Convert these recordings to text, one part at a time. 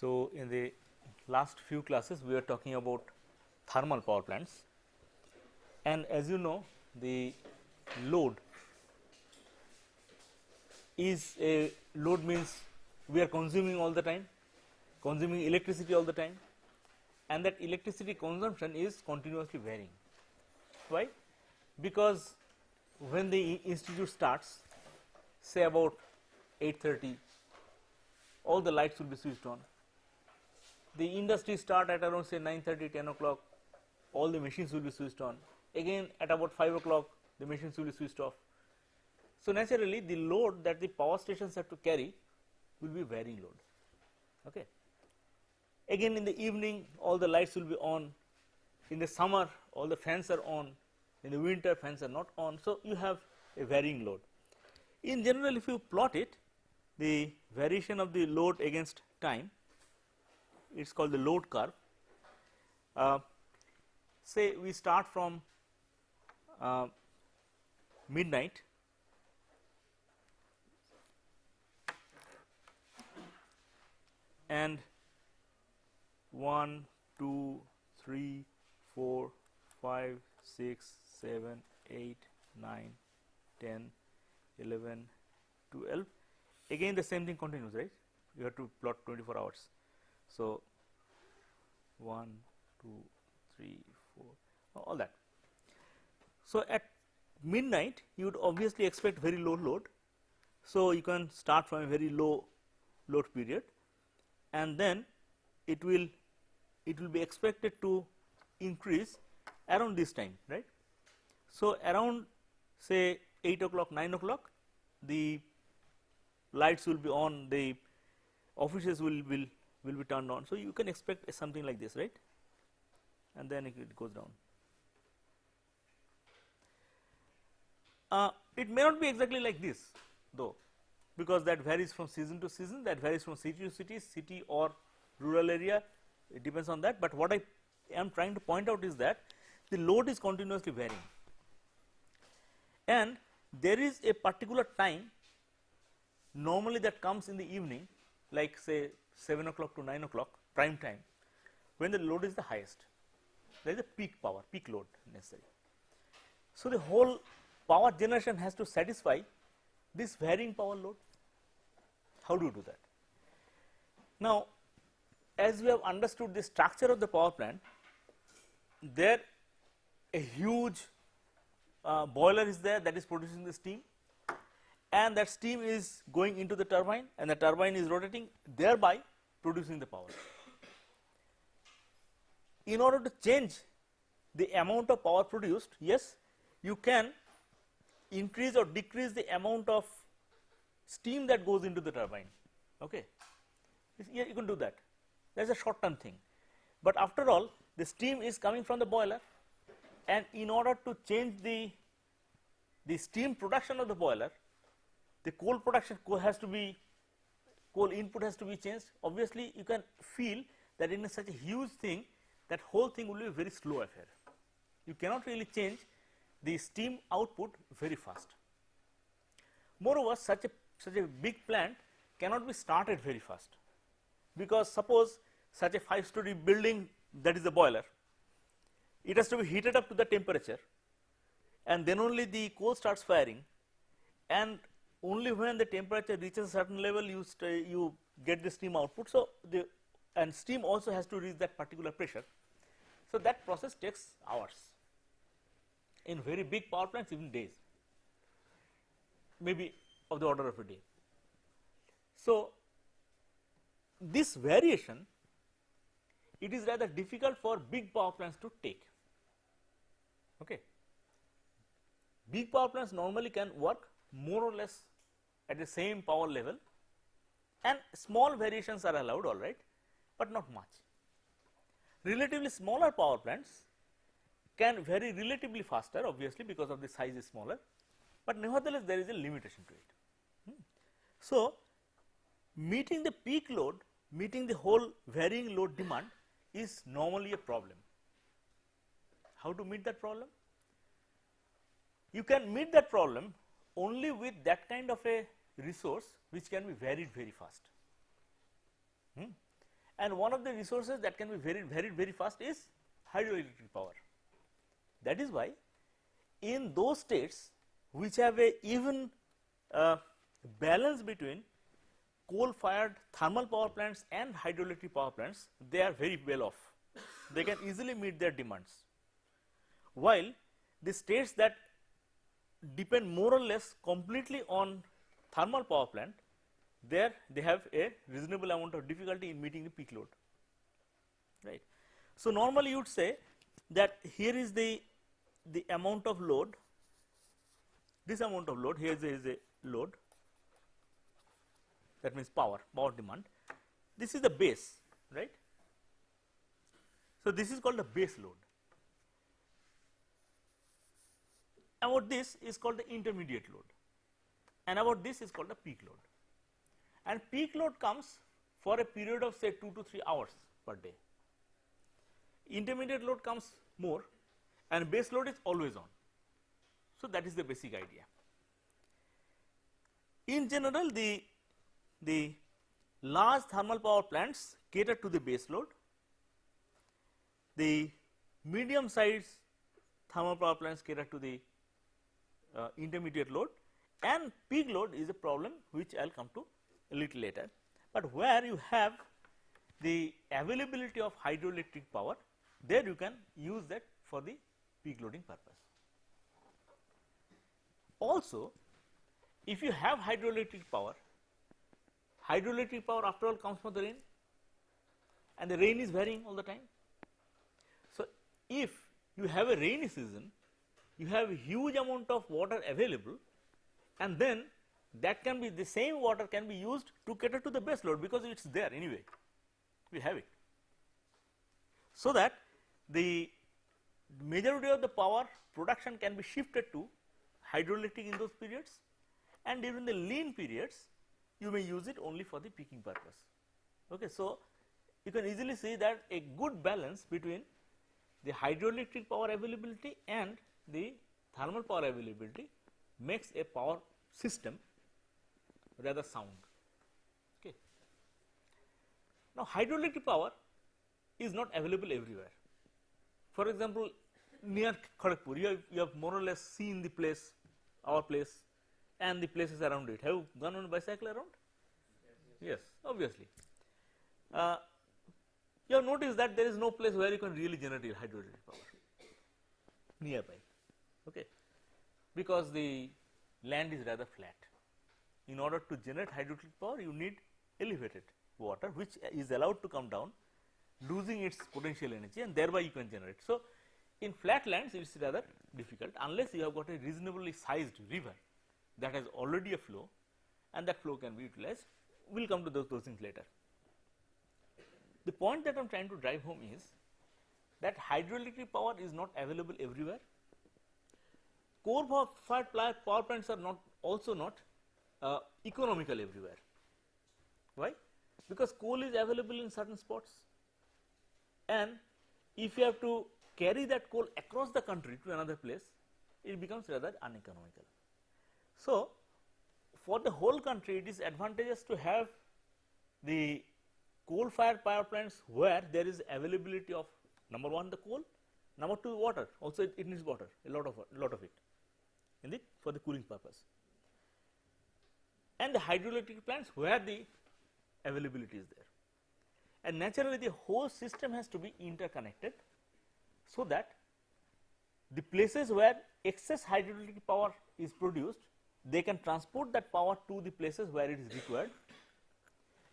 So, in the last few classes we are talking about thermal power plants, and as you know the load is a load means we are consuming all the time, consuming electricity all the time, and that electricity consumption is continuously varying. Why? Because when the institute starts, say about 8:30, all the lights will be switched on. The industry start at around say 9:30, 10 o'clock, all the machines will be switched on. Again at about 5 o'clock, the machines will be switched off. So, naturally the load that the power stations have to carry will be varying load. Okay. Again in the evening, all the lights will be on. In the summer, all the fans are on. In the winter, fans are not on. So, you have a varying load. In general, if you plot it, the variation of the load against time, it is called the load curve. Say we start from midnight, and 1, 2, 3, 4, 5, 6, 7, 8, 9, 10, 11, 12. Again the same thing continues, right? You have to plot 24 hours. So, 1, 2, 3, 4, all that. So, at midnight you would obviously expect very low load. So, you can start from a very low load period, and then it will be expected to increase around this time, right. So, around say 8 o'clock, 9 o'clock, the lights will be on, the offices will be turned on. So, you can expect something like this, right, and then it goes down. It may not be exactly like this though, because that varies from season to season, that varies from city to city, city or rural area, it depends on that. But what I am trying to point out is that the load is continuously varying, and there is a particular time normally that comes in the evening, like say 7 o'clock to 9 o'clock prime time, when the load is the highest. There is a peak power, peak load necessary. So, the whole power generation has to satisfy this varying power load. How do you do that? Now, as we have understood the structure of the power plant, there a huge boiler is there that is producing the steam, and that steam is going into the turbine, and the turbine is rotating, thereby producing the power. In order to change the amount of power produced, yes, you can increase or decrease the amount of steam that goes into the turbine. Okay. Yeah, you can do that. That is a short term thing, but after all the steam is coming from the boiler, and in order to change the steam production of the boiler, the coal production coal input has to be changed. Obviously, you can feel that in such a huge thing, that whole thing will be a very slow affair. You cannot really change the steam output very fast. Moreover, such a big plant cannot be started very fast, because suppose such a 5-story building, that is the boiler, it has to be heated up to the temperature, and then only the coal starts firing, and only when the temperature reaches a certain level you get the steam output. So, and steam also has to reach that particular pressure. So, that process takes hours, in very big power plants even days, maybe of the order of a day. So, this variation, it is rather difficult for big power plants to take. Okay. Big power plants normally can work more or less at the same power level, and small variations are allowed, all right, but not much. Relatively smaller power plants can vary relatively faster, obviously because of the size is smaller, but nevertheless there is a limitation to it. So, meeting the peak load, meeting the whole varying load demand is normally a problem. How to meet that problem? You can meet that problem only with that kind of a resource which can be varied very fast. and one of the resources that can be very fast is hydroelectric power. That is why in those states which have a even balance between coal fired thermal power plants and hydroelectric power plants, they are very well off. They can easily meet their demands, while the states that depend more or less completely on thermal power plant, there they have a reasonable amount of difficulty in meeting the peak load, right. So, normally you would say that here is the amount of load, this amount of load, here is a load, that means power demand, this is the base, right. So, this is called the base load. About this is called the intermediate load, and about this is called the peak load. And peak load comes for a period of say 2 to 3 hours per day. Intermediate load comes more, and base load is always on. So, that is the basic idea. In general, the large thermal power plants cater to the base load, the medium sized thermal power plants cater to the intermediate load, and peak load is a problem which I will come to a little later. But where you have the availability of hydroelectric power, there you can use that for the peak loading purpose. Also, if you have hydroelectric power after all comes from the rain, and the rain is varying all the time. So, if you have a rainy season, you have a huge amount of water available, and then that can be, the same water can be used to cater to the base load, because it is there anyway, we have it. So, that the majority of the power production can be shifted to hydroelectric in those periods, and during the lean periods you may use it only for the peaking purpose. Okay. So, you can easily see that a good balance between the hydroelectric power availability and the thermal power availability makes a power system rather sound. Okay. Now, hydroelectric power is not available everywhere. For example, near Kharagpur, you have more or less seen the place, our place, and the places around it. Have you gone on a bicycle around? Yes, obviously. You have noticed that there is no place where you can really generate hydroelectric power nearby, okay, because the land is rather flat. In order to generate hydroelectric power, you need elevated water, which is allowed to come down, losing its potential energy, and thereby you can generate. So, in flat lands it is rather difficult, unless you have got a reasonably sized river that has already a flow, and that flow can be utilized. We will come to those things later. The point that I am trying to drive home is that hydroelectric power is not available everywhere. Coal-fired power plants are also not economical everywhere. Why? Because coal is available in certain spots, and if you have to carry that coal across the country to another place, it becomes rather uneconomical. So, for the whole country, it is advantageous to have the coal fired power plants where there is availability of number one the coal, number two water, also it needs water, a lot of it for the cooling purpose, and the hydroelectric plants where the availability is there. And naturally the whole system has to be interconnected, so that the places where excess hydroelectric power is produced, they can transport that power to the places where it is required,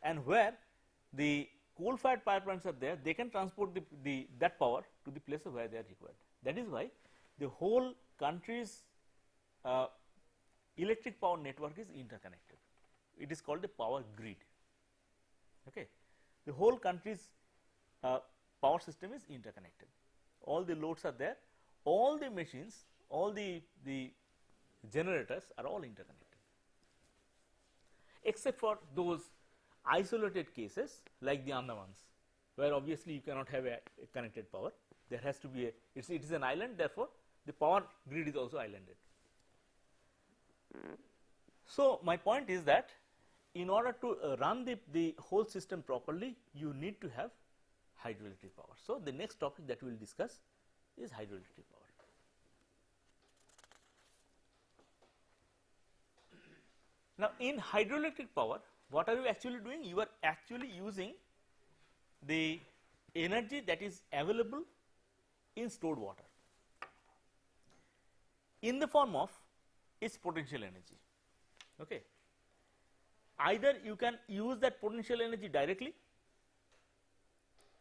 and where the coal fired power plants are there, they can transport that power to the places where they are required. That is why the whole country's electric power network is interconnected. It is called the power grid. Okay. The whole country's power system is interconnected. All the loads are there, all the machines, all the generators are all interconnected, except for those isolated cases like the Andamans, where obviously you cannot have a connected power. There has to be it is an island, therefore the power grid is also islanded. So, my point is that in order to run the whole system properly, you need to have hydroelectric power. So, the next topic that we will discuss is hydroelectric power. Now, in hydroelectric power, what are you actually doing? You are actually using the energy that is available in stored water in the form of its potential energy. Okay. Either you can use that potential energy directly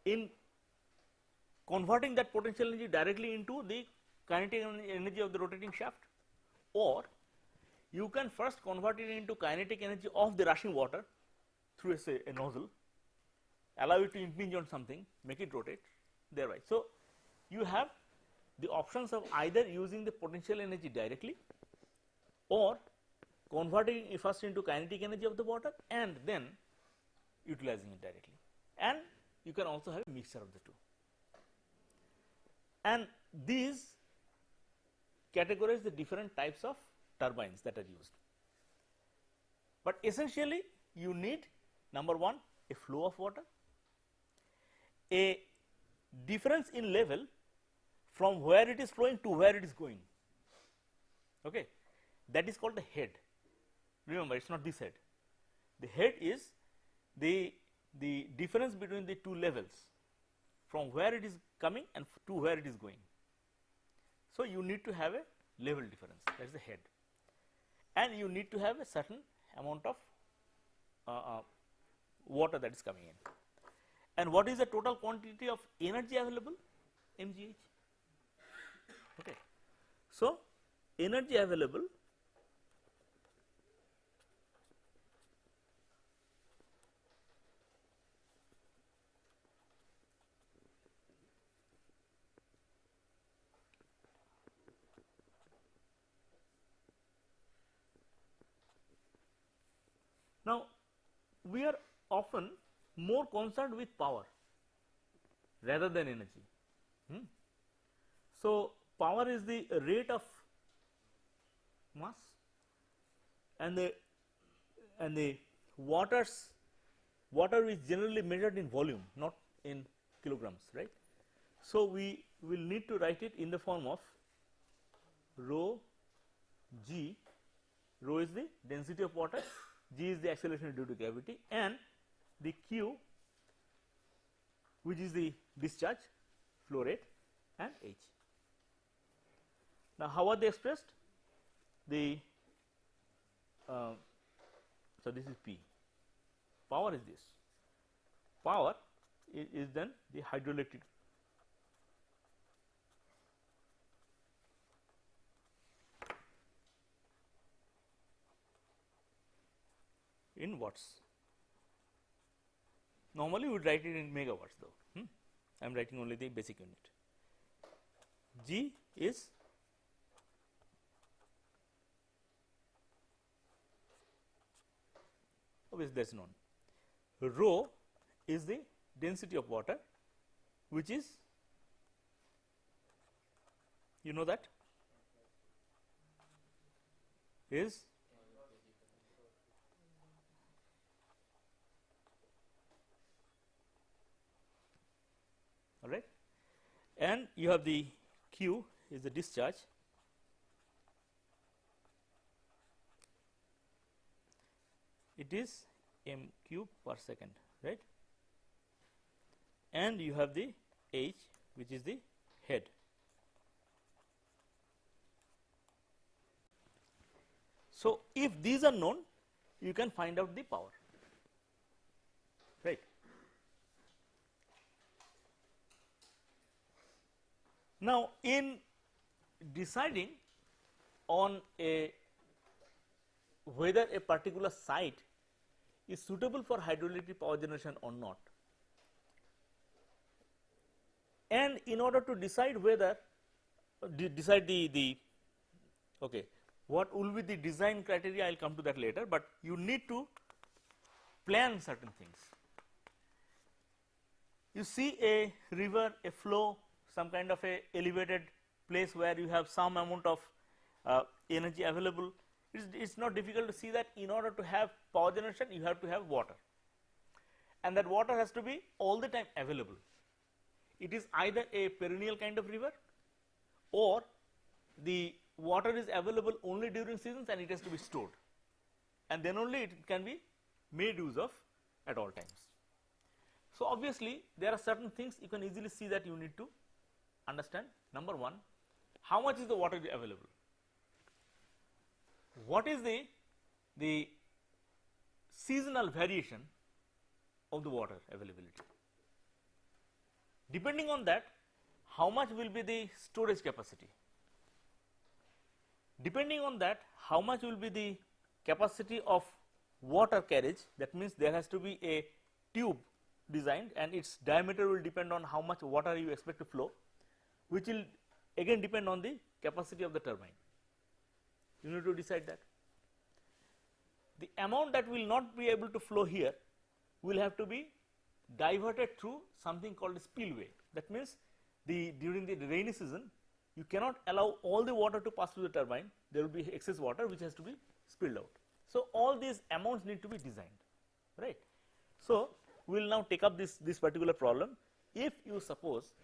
in converting that potential energy directly into the kinetic energy of the rotating shaft, or you can first convert it into kinetic energy of the rushing water through say a nozzle, allow it to impinge on something, make it rotate thereby. So, you have the options of either using the potential energy directly or converting it first into kinetic energy of the water and then utilizing it directly, and you can also have a mixture of the two. And these categorize the different types of turbines that are used. But essentially you need, number one, a flow of water, a difference in level from where it is flowing to where it is going. Okay. That is called the head. Remember, it is not this head. The head is the difference between the two levels from where it is coming and to where it is going. So, you need to have a level difference, that is the head, and you need to have a certain amount of water that is coming in. And what is the total quantity of energy available? mgh. Okay. So, energy available now. We are often more concerned with power rather than energy. So, power is the rate of mass, and the water is generally measured in volume, not in kilograms, right. So, we will need to write it in the form of rho g. Rho is the density of water, g is the acceleration due to gravity, and the q, which is the discharge flow rate, and h. Now, how are they expressed? The so this is P. Power is this. Power is then the hydroelectric in watts. Normally, we would write it in megawatts though. I am writing only the basic unit. G is obviously that is known. Rho is the density of water, which is, you know, that is all right, and you have the Q is the discharge, it is m cube per second, right, and you have the H, which is the head. So, if these are known, you can find out the power, right. Now, in deciding on whether a particular site is suitable for hydroelectric power generation or not, and in order to decide whether decide the okay, what will be the design criteria, I will come to that later, but you need to plan certain things. You see a river, a flow, some kind of a elevated place where you have some amount of energy available, It's not difficult to see that in order to have power generation you have to have water, and that water has to be all the time available. It is either a perennial kind of river, or the water is available only during seasons and it has to be stored, and then only it can be made use of at all times. So, obviously, there are certain things you can easily see that you need to understand. Number one, how much is the water available? What is the seasonal variation of the water availability? Depending on that, how much will be the storage capacity? Depending on that, how much will be the capacity of water carriage? That means there has to be a tube designed and its diameter will depend on how much water you expect to flow, which will again depend on the capacity of the turbine. You need to decide that. The amount that will not be able to flow here will have to be diverted through something called a spillway. That means during the rainy season you cannot allow all the water to pass through the turbine, there will be excess water which has to be spilled out. So, all these amounts need to be designed, right. So, we will now take up this particular problem. If you suppose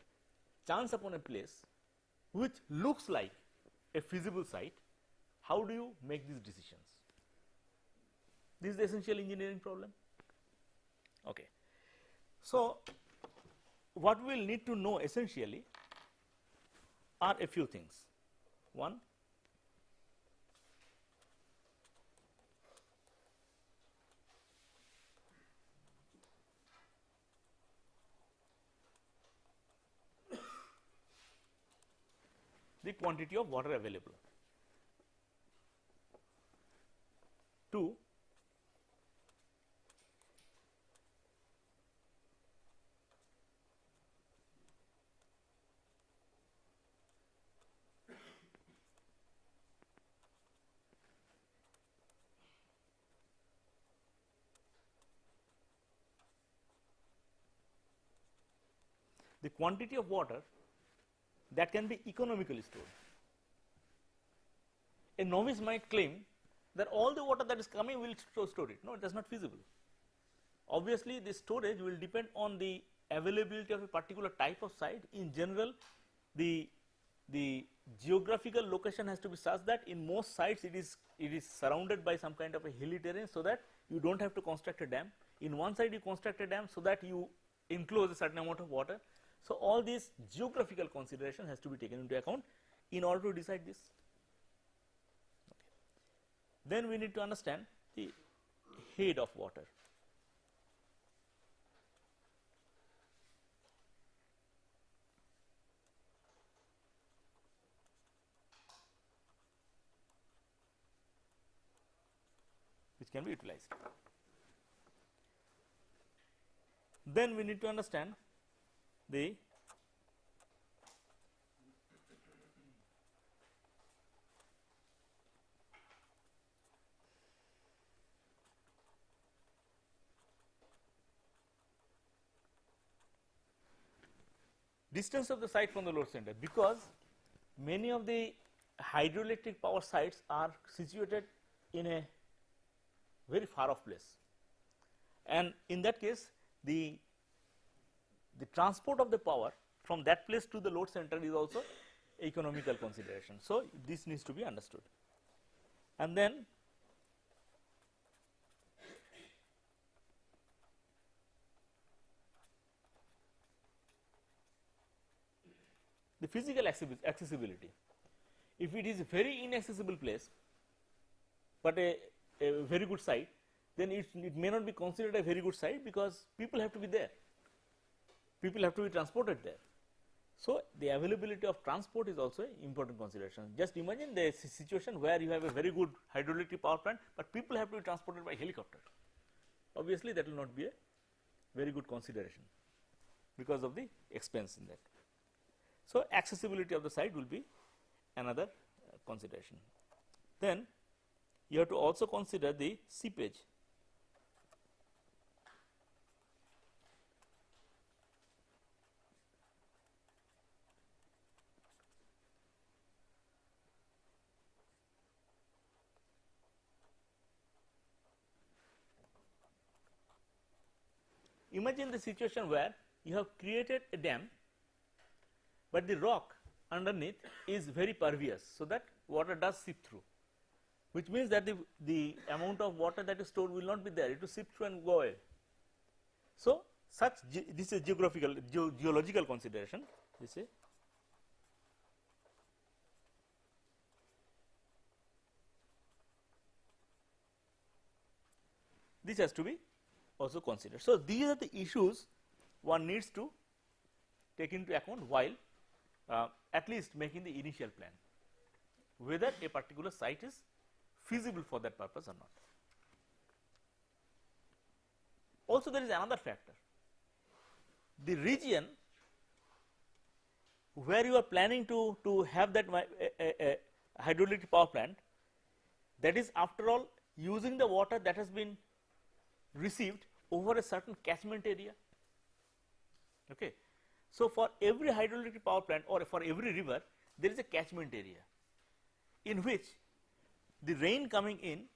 chance upon a place which looks like a feasible site, how do you make these decisions? This is the essential engineering problem. Okay. So, what we will need to know essentially are a few things. One, the quantity of water available. 2, the quantity of water that can be economically stored. A novice might claim that all the water that is coming will store it. No, that is not feasible. Obviously, the storage will depend on the availability of a particular type of site. In general, the geographical location has to be such that in most sites it is surrounded by some kind of a hilly terrain, so that you do not have to construct a dam. In one side you construct a dam so that you enclose a certain amount of water. So, all these geographical considerations has to be taken into account in order to decide this. Okay. Then we need to understand the head of water. Which can be utilized. Then we need to understand the distance of the site from the load center, because many of the hydroelectric power sites are situated in a very far off place, and in that case the transport of the power from that place to the load center is also economical consideration. So, this needs to be understood. And then the physical accessibility. If it is a very inaccessible place, but a very good site, then it may not be considered a very good site, because people have to be there. People have to be transported there. So, the availability of transport is also an important consideration. Just imagine the situation where you have a very good hydroelectric power plant, but people have to be transported by helicopter. Obviously, that will not be a very good consideration because of the expense in that. So, accessibility of the site will be another consideration. Then you have to also consider the seepage. imagine the situation where you have created a dam, but the rock underneath is very pervious, so that water does seep through, which means that the amount of water that is stored will not be there, it will seep through and go away. So, this is geological consideration, this is. This has to be also considered. So, these are the issues one needs to take into account while at least making the initial plan, whether a particular site is feasible for that purpose or not. Also, there is another factor, the region where you are planning to have that hydroelectric power plant, that is after all using the water that has been received over a certain catchment area. Okay. So, for every hydroelectric power plant or for every river, there is a catchment area in which the rain coming in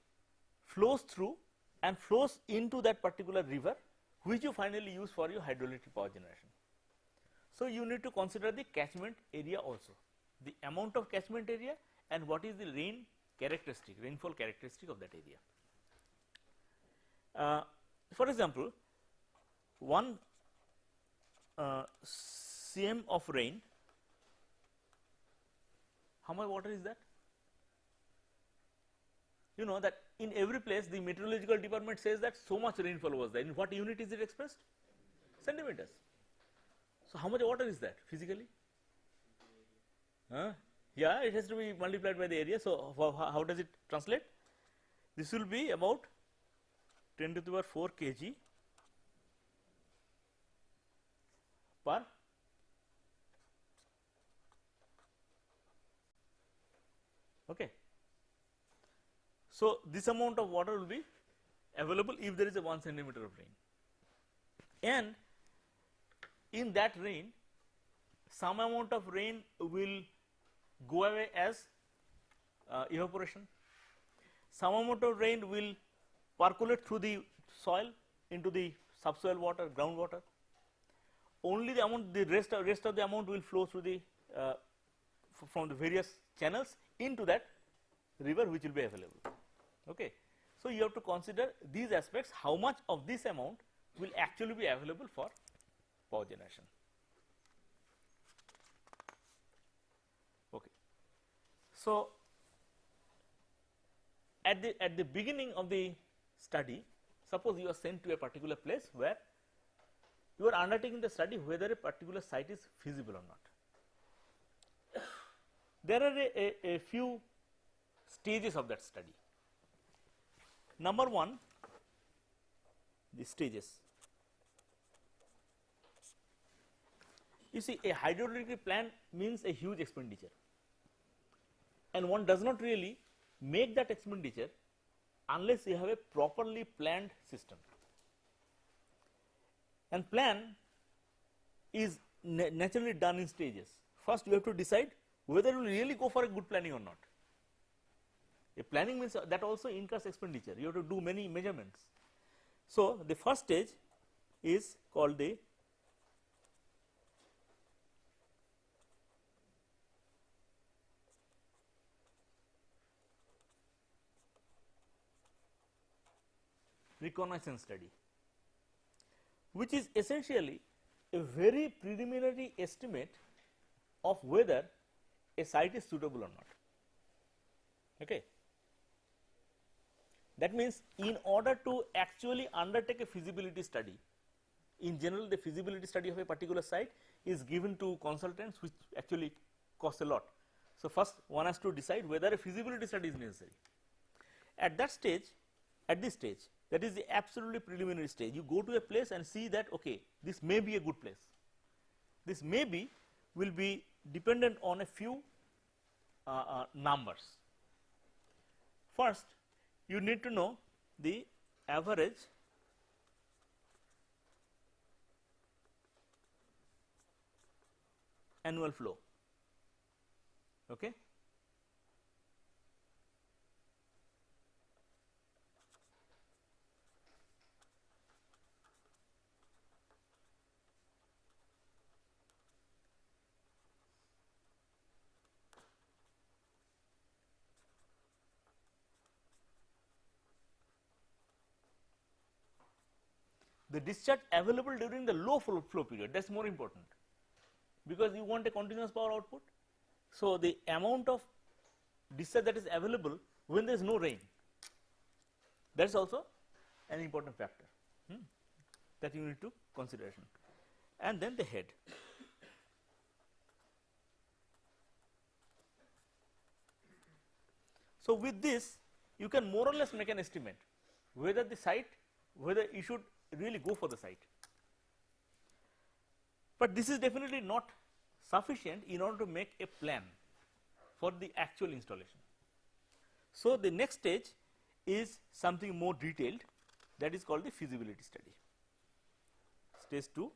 flows through and flows into that particular river, which you finally use for your hydroelectric power generation. So, you need to consider the catchment area also, the amount of catchment area and what is the rainfall characteristic of that area. For example, 1 cm of rain, how much water is that? You know that in every place the meteorological department says that so much rainfall was there. In what unit is it expressed? Centimeters. So, how much water is that physically? Yeah, it has to be multiplied by the area. So, how does it translate? This will be about 10 to the power 4 kg per okay. So, this amount of water will be available if there is a 1 centimeter of rain, and in that rain some amount of rain will go away as evaporation, some amount of rain will percolate through the soil into the subsoil water, groundwater. Only the rest of the amount will flow through the from the various channels into that river which will be available. Okay. So, you have to consider these aspects, how much of this amount will actually be available for power generation. Okay. So, at the beginning of the study, suppose you are sent to a particular place where you are undertaking the study whether a particular site is feasible or not. There are a few stages of that study. Number 1, the stages. You see, a hydroelectric plant means a huge expenditure, and one does not really make that expenditure unless you have a properly planned system. And plan is naturally done in stages. First, you have to decide whether you will really go for a good planning or not. A planning means that also incurs expenditure, you have to do many measurements. So, the first stage is called the reconnaissance study, which is essentially a very preliminary estimate of whether a site is suitable or not. Okay. That means, in order to actually undertake a feasibility study, in general the feasibility study of a particular site is given to consultants, which actually costs a lot. So, first one has to decide whether a feasibility study is necessary. At that stage, at this stage, that is the absolutely preliminary stage, you go to a place and see that okay, this may be a good place. This may be will be dependent on a few numbers. First, you need to know the average annual flow. Okay. the discharge available during the low flow period, that is more important, because you want a continuous power output. So, the amount of discharge that is available when there is no rain, that is also an important factor that you need to consideration. And then the head. So, with this you can more or less make an estimate whether the site, whether you should really go for the site. But this is definitely not sufficient in order to make a plan for the actual installation. So, the next stage is something more detailed, that is called the feasibility study. Stage 2.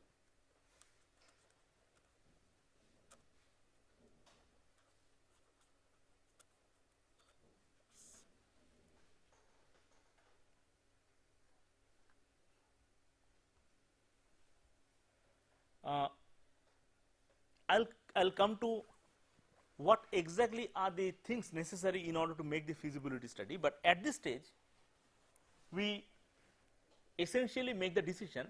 I'll come to what exactly are the things necessary in order to make the feasibility study, but at this stage we essentially make the decision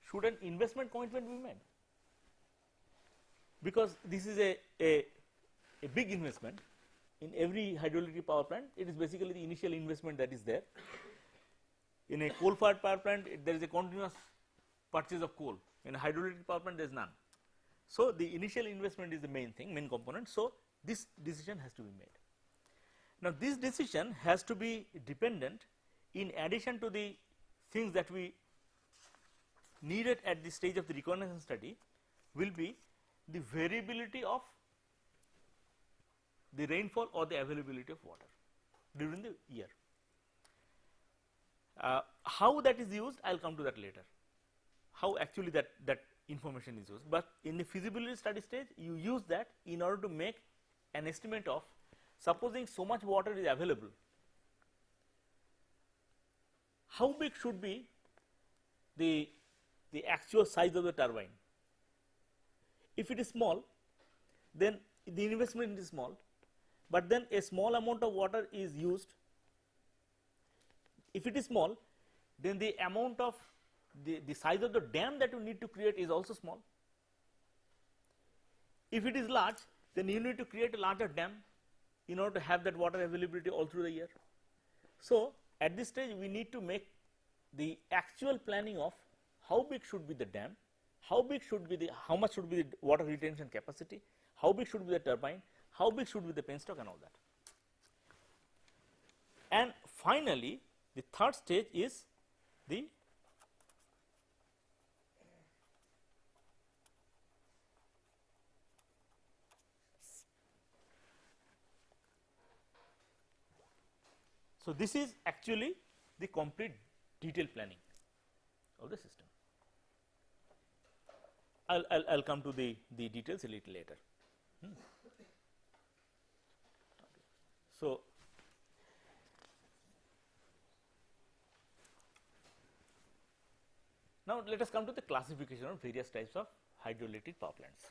should an investment commitment be made, because this is a big investment. In every hydroelectric power plant, it is basically the initial investment that is there. In a coal fired power plant, there is a continuous purchase of coal. In a hydroelectric power plant, there is none. So, the initial investment is the main thing, main component. So, this decision has to be made. Now, this decision has to be dependent, in addition to the things that we needed at the stage of the reconnaissance study, will be the variability of the rainfall or the availability of water during the year. How that is used, I will come to that later, how actually that information is used. But in the feasibility study stage, you use that in order to make an estimate of, supposing so much water is available, how big should be the actual size of the turbine. If it is small, then the investment is small, but then a small amount of water is used. If it is small, then the amount of the size of the dam that you need to create is also small. If it is large, then you need to create a larger dam in order to have that water availability all through the year. So, at this stage we need to make the actual planning of how big should be the dam, how much should be the water retention capacity, how big should be the turbine, how big should be the penstock, and all that. And finally, the third stage is the so this is actually the complete detailed planning of the system. I'll come to the details a little later. So, now let us come to the classification of various types of hydroelectric power plants.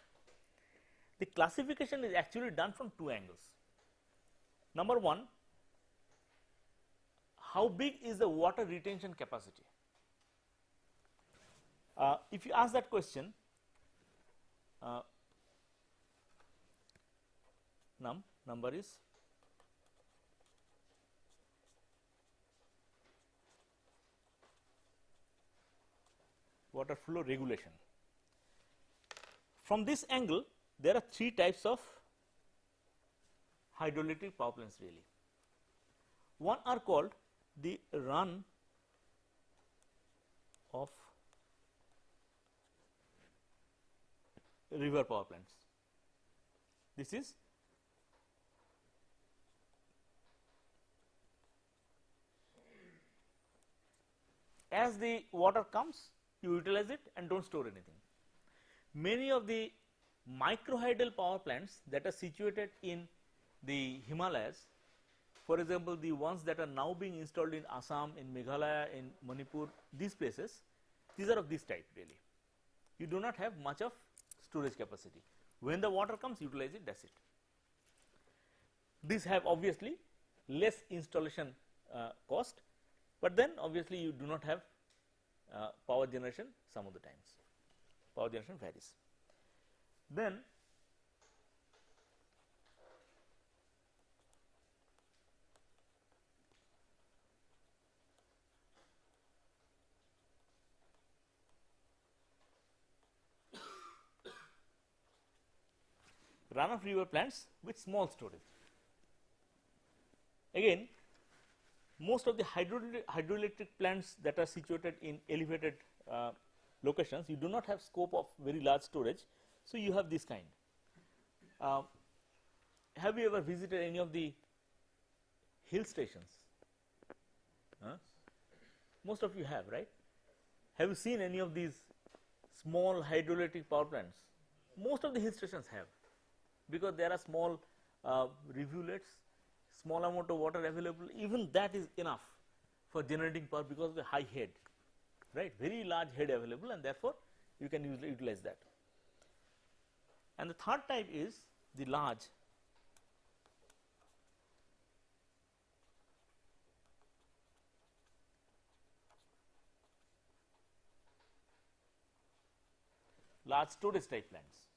The classification is actually done from two angles. Number one, how big is the water retention capacity? If you ask that question, number is water flow regulation. From this angle, there are three types of hydroelectric power plants really. One are called the run of river power plants. This is as the water comes, you utilize it and don't store anything. Many of the microhydel power plants that are situated in the Himalayas for example, the ones that are now being installed in Assam, in Meghalaya, in Manipur, these places, these are of this type really. You do not have much of storage capacity. When the water comes, utilize it, that is it. These have obviously less installation cost, but then obviously you do not have power generation some of the times. Power generation varies. Then run-off river plants with small storage. Again, most of the hydroelectric plants that are situated in elevated locations, you do not have scope of very large storage. So, you have this kind. Have you ever visited any of the hill stations? Most of you have, right? Have you seen any of these small hydroelectric power plants? Most of the hill stations have, because there are small rivulets, small amount of water available, even that is enough for generating power because of the high head, right, very large head available, and therefore, you can utilize that. And the third type is the large storage type plants.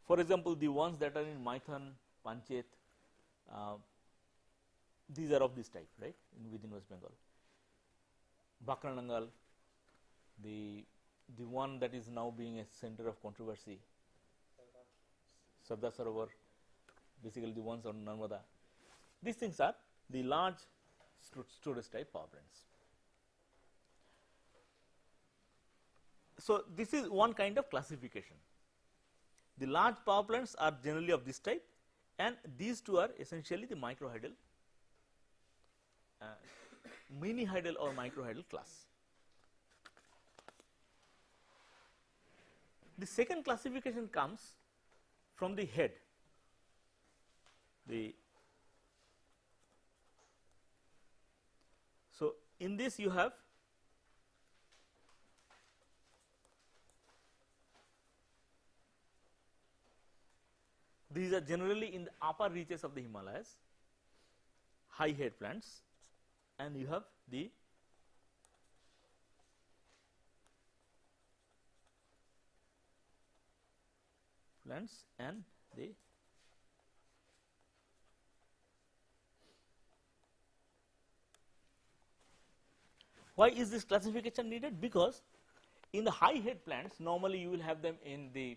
For example, the ones that are in Maithon, Panchet, these are of this type, right, within West Bengal. Bakranangal, the one that is now being a center of controversy, Sardar Sarovar, basically the ones on Narmada. These things are the large storage type power plants. So, this is one kind of classification. The large power plants are generally of this type, and these two are essentially the microhydel, mini hydel or microhydel class. The second classification comes from the head. So, in this you have these are generally in the upper reaches of the Himalayas, high head plants, and you have the plants and the why is this classification needed? Because in the high head plants, normally you will have them in the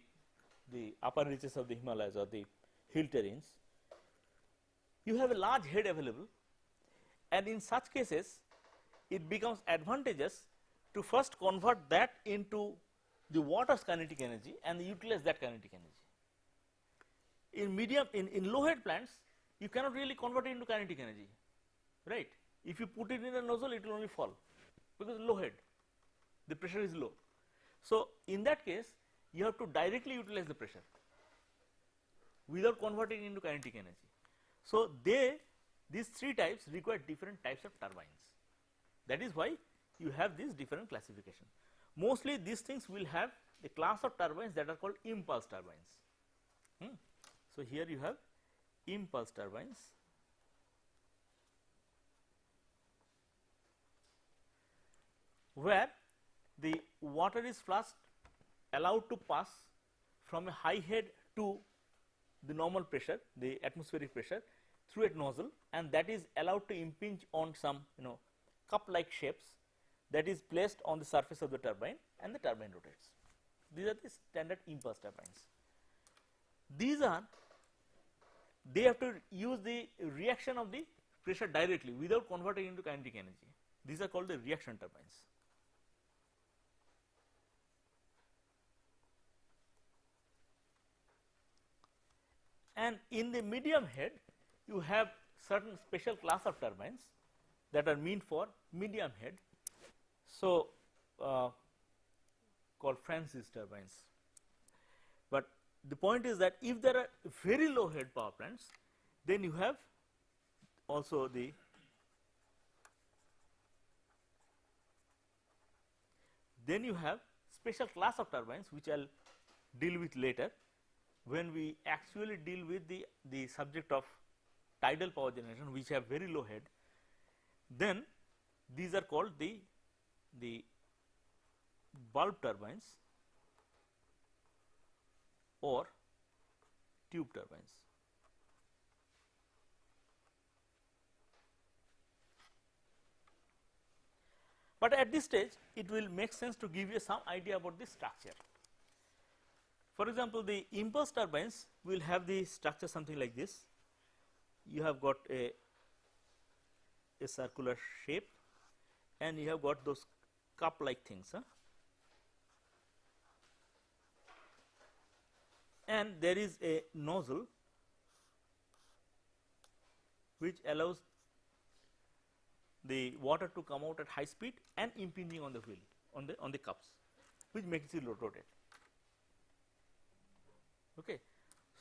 upper reaches of the Himalayas or the hill terrains. You have a large head available, and in such cases it becomes advantageous to first convert that into the water's kinetic energy and utilize that kinetic energy. In low head plants, you cannot really convert it into kinetic energy, right. If you put it in a nozzle, it will only fall because low head, the pressure is low. So, in that case, you have to directly utilize the pressure without converting into kinetic energy. So, these three types require different types of turbines. That is why you have this different classification. Mostly these things will have a class of turbines that are called impulse turbines. So, here you have impulse turbines, where the water is first allowed to pass from a high head to the normal pressure, the atmospheric pressure, through a nozzle, and that is allowed to impinge on some cup like shapes that is placed on the surface of the turbine, and the turbine rotates. These are the standard impulse turbines. They have to use the reaction of the pressure directly without converting into kinetic energy. These are called the reaction turbines. And in the medium head, you have certain special class of turbines that are meant for medium head. So, called Francis turbines. But the point is that if there are very low head power plants, then you have also the then you have special class of turbines which I will deal with later when we actually deal with the subject of tidal power generation which have very low head. Then these are called the bulb turbines or tube turbines. But at this stage it will make sense to give you some idea about the structure. For example, the impulse turbines will have the structure something like this. You have got a circular shape and you have got those cup like things, and there is a nozzle which allows the water to come out at high speed and impinging on the wheel on the cups, which makes it rotate. Okay.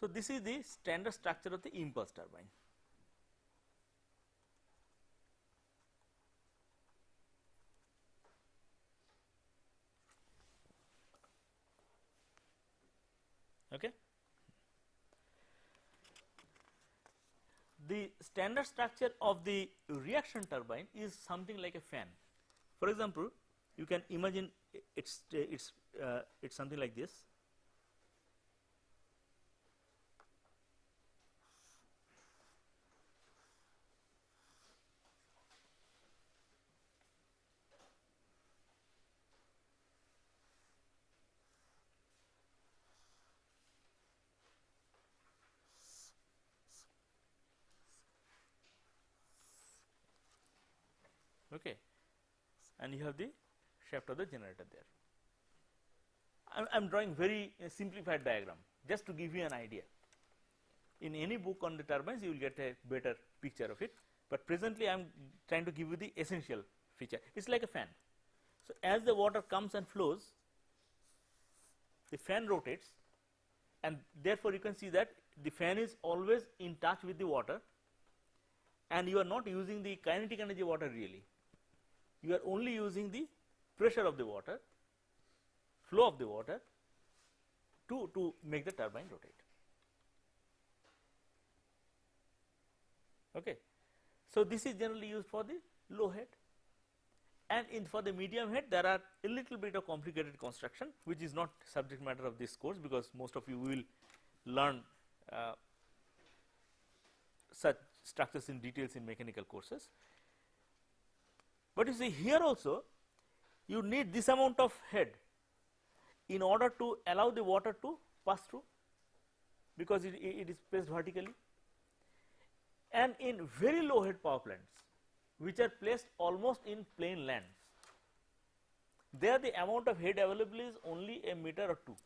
So, this is the standard structure of the impulse turbine. Okay. The standard structure of the reaction turbine is something like a fan. For example, you can imagine it's something like this. Okay, and you have the shaft of the generator there. I am drawing very simplified diagram just to give you an idea. In any book on the turbines you will get a better picture of it, but presently I am trying to give you the essential feature. It is like a fan. So, as the water comes and flows, the fan rotates, and therefore you can see that the fan is always in touch with the water, and you are not using the kinetic energy water really. You are only using the pressure of the water, flow of the water to make the turbine rotate. Okay. So, this is generally used for the low head, and for the medium head there are a little bit of complicated construction which is not subject matter of this course, because most of you will learn such structures in details in mechanical courses. But you see here also you need this amount of head in order to allow the water to pass through, because it is placed vertically, and in very low head power plants which are placed almost in plain land, there the amount of head available is only a meter or two.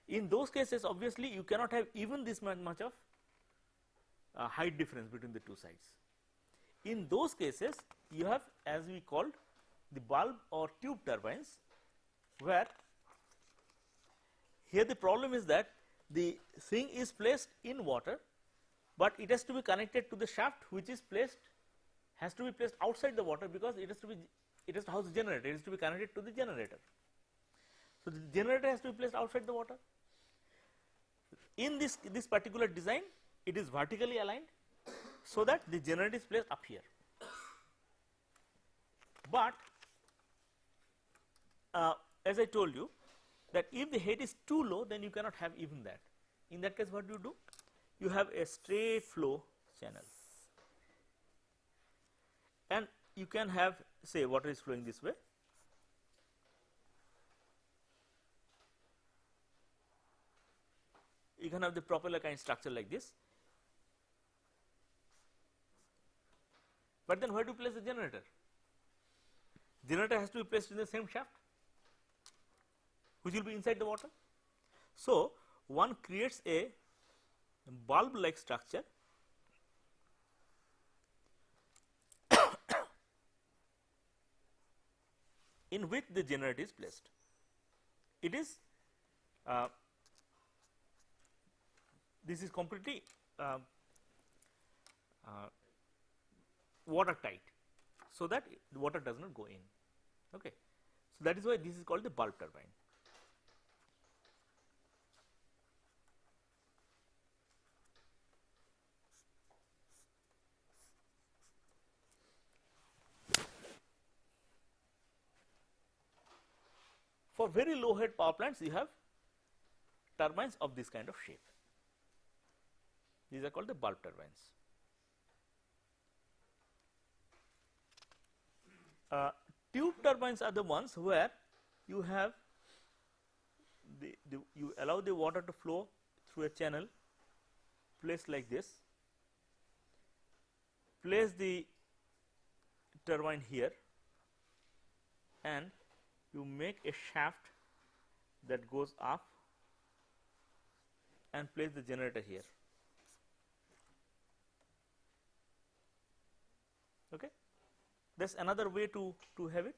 In those cases obviously you cannot have even this much of height difference between the two sides. In those cases you have, as we called, the bulb or tube turbines, where here the problem is that the thing is placed in water, but it has to be connected to the shaft which is has to be placed outside the water, because it has to house the generator, it has to be connected to the generator. So, the generator has to be placed outside the water. In this particular design it is vertically aligned, so that the generator is placed up here. But as I told you that if the head is too low, then you cannot have even that. In that case what do? You have a straight flow channel, and you can have, say, water is flowing this way, you can have the propeller kind structure like this. But then where to place the generator? Generator has to be placed in the same shaft which will be inside the water. So, one creates a bulb like structure in which the generator is placed. It is this is completely watertight, so that the water does not go in. Okay. So, that is why this is called the bulb turbine. For very low head power plants, you have turbines of this kind of shape. These are called the bulb turbines. Tube turbines are the ones where you have you allow the water to flow through a channel placed like this, place the turbine here, and you make a shaft that goes up and place the generator here. Okay. That is another way to have it.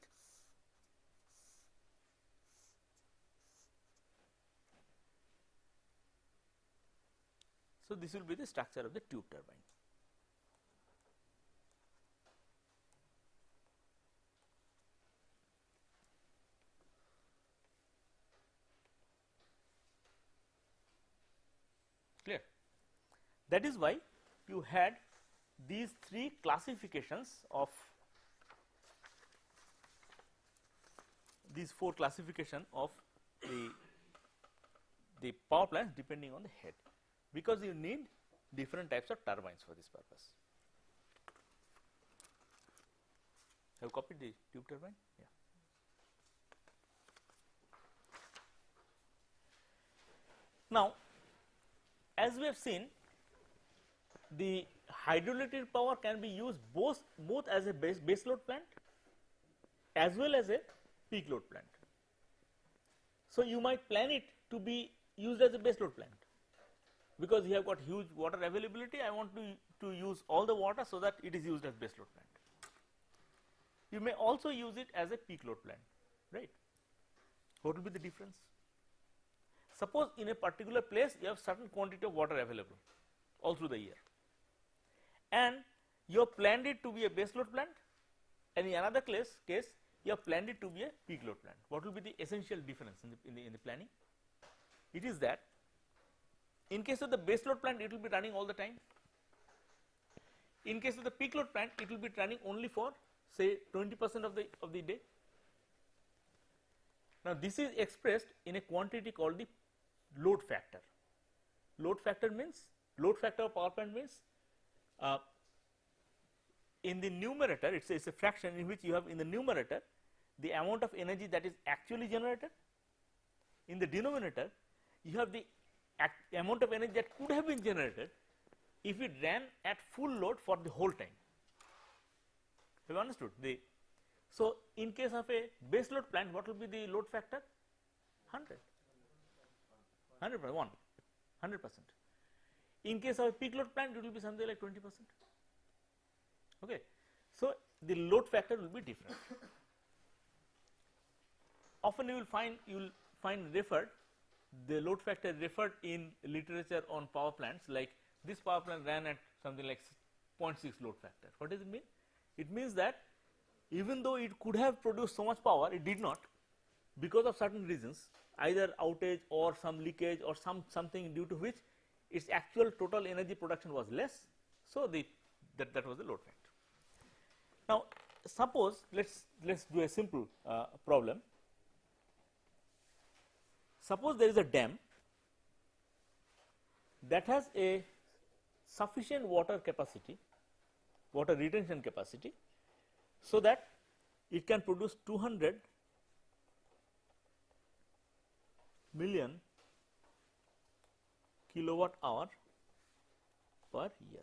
So, this will be the structure of the tube turbine. Clear? That is why you had these three classifications of these four classification of the power plants depending on the head, because you need different types of turbines for this purpose. Have you copied the tube turbine? Yeah. Now, as we have seen, the hydroelectric power can be used both as a base load plant as well as a peak load plant. So, you might plan it to be used as a base load plant, because you have got huge water availability. I want to use all the water, so that it is used as base load plant. You may also use it as a peak load plant, right? What will be the difference? Suppose in a particular place you have certain quantity of water available all through the year, and you have planned it to be a base load plant, and in another case you have planned it to be a peak load plant. What will be the essential difference in the planning? It is that in case of the base load plant, it will be running all the time. In case of the peak load plant, it will be running only for say 20% of the day. Now, this is expressed in a quantity called the load factor. Load factor of power plant means in the numerator it is a fraction in which you have in the numerator the amount of energy that is actually generated. In the denominator you have the amount of energy that could have been generated if it ran at full load for the whole time. Have you understood? So, in case of a base load plant, what will be the load factor? 100%. In case of a peak load plant, it will be something like 20%. Okay. So, the load factor will be different. Often you will find referred the load factor referred in literature on power plants, like this power plant ran at something like 0.6 load factor. What does it mean? It means that even though it could have produced so much power, it did not, because of certain reasons, either outage or some leakage or something due to which its actual total energy production was less. So, that was the load factor. Now, suppose let's do a simple problem. Suppose there is a dam that has a sufficient water capacity, water retention capacity, so that it can produce 200 million kilowatt hour per year.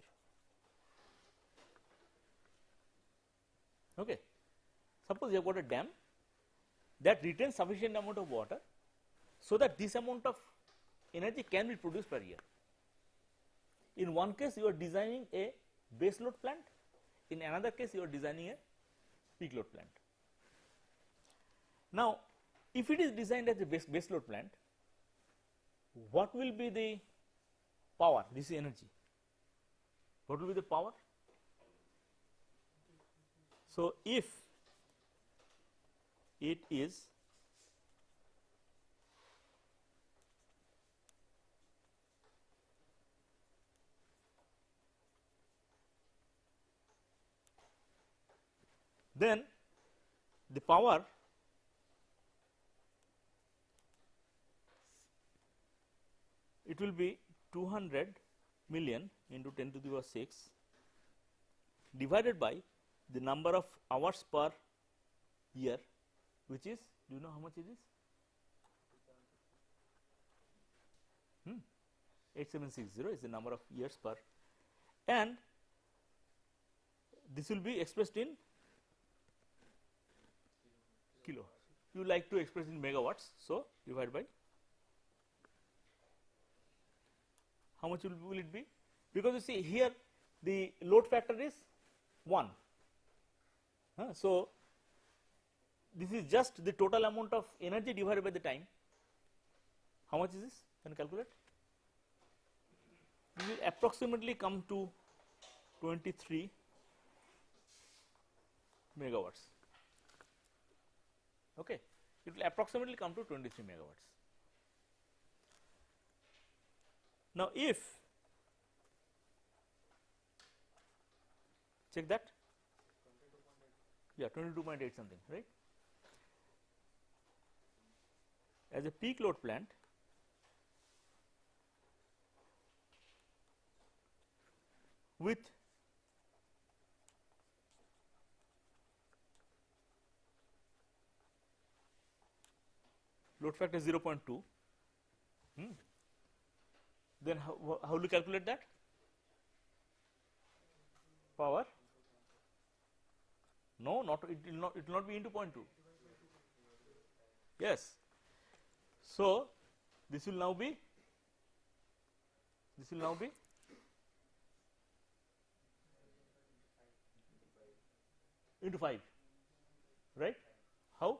Okay. Suppose you have got a dam that retains sufficient amount of water, so that this amount of energy can be produced per year. In one case you are designing a base load plant, in another case you are designing a peak load plant. Now, if it is designed as a base load plant, what will be the power? This is energy. What will be the power? So, if it is then the power it will be 200 million into 10 to the power 6 divided by the number of hours per year, which is, do you know how much it is? 8760 is the number of years per, and this will be expressed in kilo. You like to express in megawatts, so divide by how much will it be? Because you see here the load factor is 1. So, this is just the total amount of energy divided by the time. How much is this? Can you calculate? It will approximately come to 23 megawatts. Okay, it will approximately come to 23 megawatts. Now, if check that, yeah, 22.8 something, right? As a peak load plant, with load factor 0.2, then how will you calculate that? Power? No, not it will not be into 0.2. Yes. So, this will now be into 5, right? How?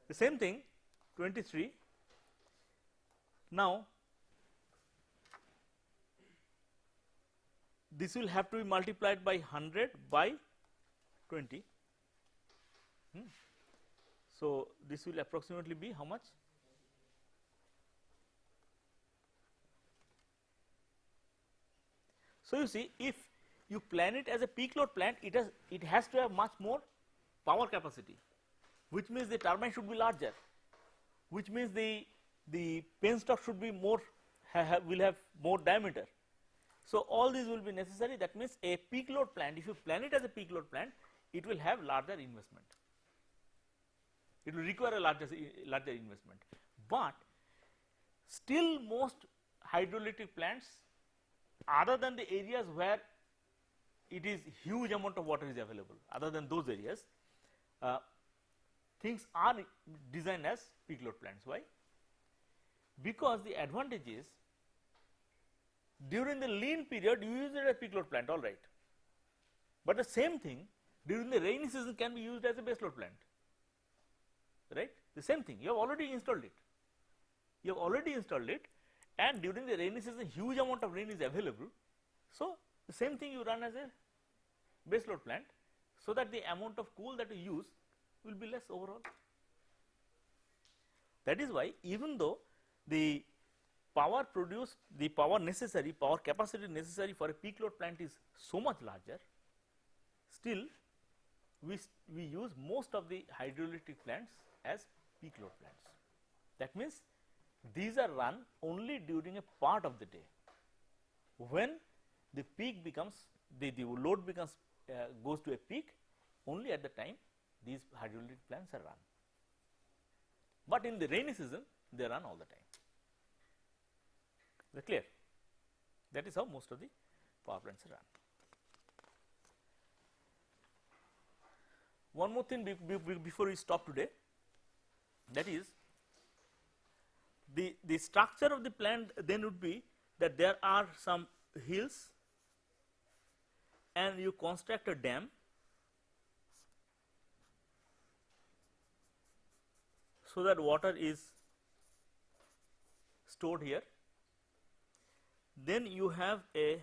The same thing, 23. Now, this will have to be multiplied by 100 by 20. So, this will approximately be how much? So, you see, if you plan it as a peak load plant, it has to have much more power capacity, which means the turbine should be larger, which means the penstock should be more will have more diameter. So, all these will be necessary. That means a peak load plant, if you plan it as a peak load plant, it will have larger investment. It will require a larger investment, but still most hydroelectric plants, other than the areas where it is huge amount of water is available, other than those areas, things are designed as peak load plants. Why? Because the advantage is, during the lean period you use it as peak load plant, all right, but the same thing during the rainy season can be used as a base load plant, right? The same thing, you have already installed it, and during the rainy season huge amount of rain is available. So, the same thing you run as a base load plant, so that the amount of coal that you use will be less overall. That is why, even though the power produced, the power capacity necessary for a peak load plant is so much larger, still we use most of the hydroelectric plants as peak load plants. That means these are run only during a part of the day, when the peak becomes, the load becomes goes to a peak, only at the time these hydroelectric plants are run. But in the rainy season they run all the time. Is that clear? That is how most of the power plants are run. One more thing before we stop today, that is the structure of the plant then would be that there are some hills and you construct a dam so that water is stored here. Then you have a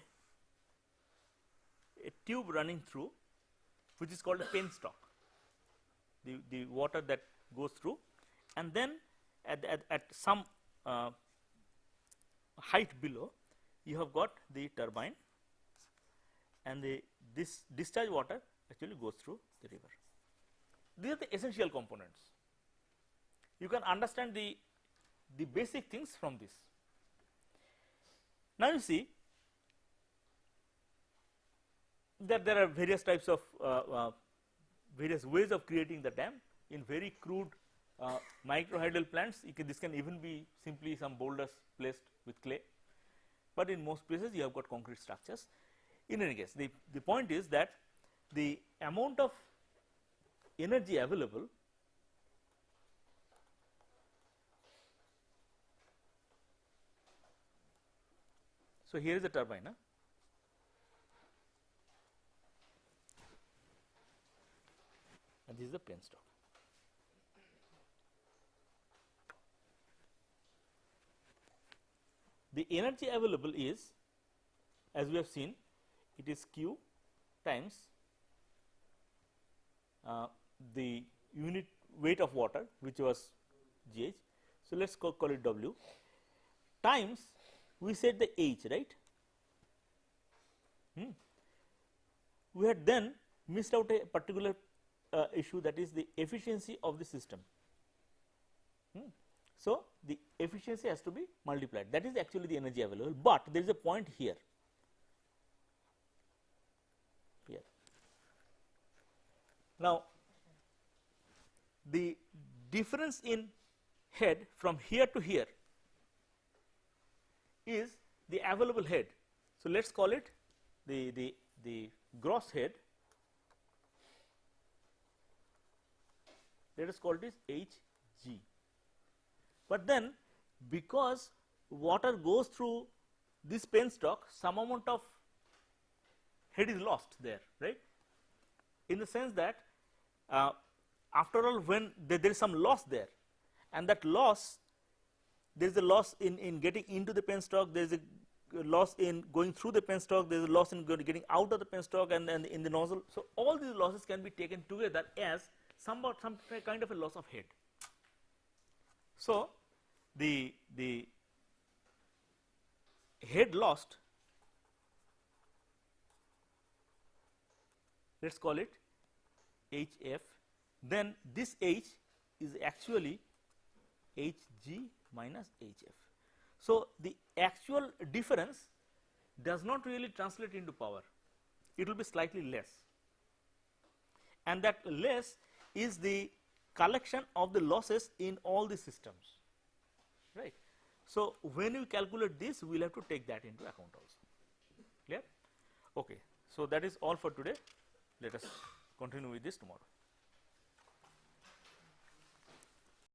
tube running through, which is called a penstock. the water that goes through, and then at some height below you have got the turbine, and this discharge water actually goes through the river. These are the essential components. You can understand the basic things from this. Now you see that there are various types of various ways of creating the dam. In very crude microhydral plants, this can even be simply some boulders placed with clay, but in most places you have got concrete structures. In any case, the point is that the amount of energy available so here is a turbine, and this is the penstock. The energy available is, as we have seen, it is Q times the unit weight of water, which was GH. So, let us call it W, times we said the H, right. We had then missed out a particular issue, that is the efficiency of the system. So, the efficiency has to be multiplied, that is actually the energy available, but there is a point here. Now, the difference in head from here to here is the available head. So, let us call it the gross head, let us call it as Hg. But then because water goes through this penstock, some amount of head is lost there, right, in the sense that after all, when there is some loss there, and that loss, there is a loss in getting into the penstock, there is a loss in going through the penstock, there is a loss in getting out of the penstock and in the nozzle. So, all these losses can be taken together as some kind of a loss of head. So, the head lost, let us call it HF, then this H is actually Hg minus Hf. So, the actual difference does not really translate into power, it will be slightly less, and that less is the collection of the losses in all the systems, right. So, when you calculate this, we will have to take that into account also, clear. Okay. So, that is all for today. Let us continue with this tomorrow.